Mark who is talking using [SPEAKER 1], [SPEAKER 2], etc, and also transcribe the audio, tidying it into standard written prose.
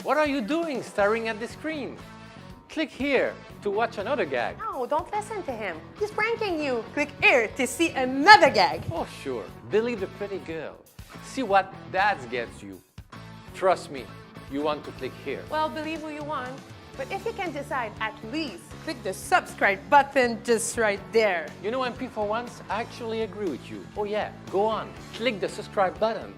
[SPEAKER 1] What are you doing staring at the screen? Click here to watch another gag.
[SPEAKER 2] No, don't listen to him. He's pranking you. Click here to see another gag.
[SPEAKER 1] Oh, sure. Believe the pretty girl. See what that gets you. Trust me, you want to click here.
[SPEAKER 2] Well, believe who you want. But if you can decide, at least click the subscribe button just right there.
[SPEAKER 1] You know, MP, for once, I actually agree with you. Oh yeah, go on, click the subscribe button.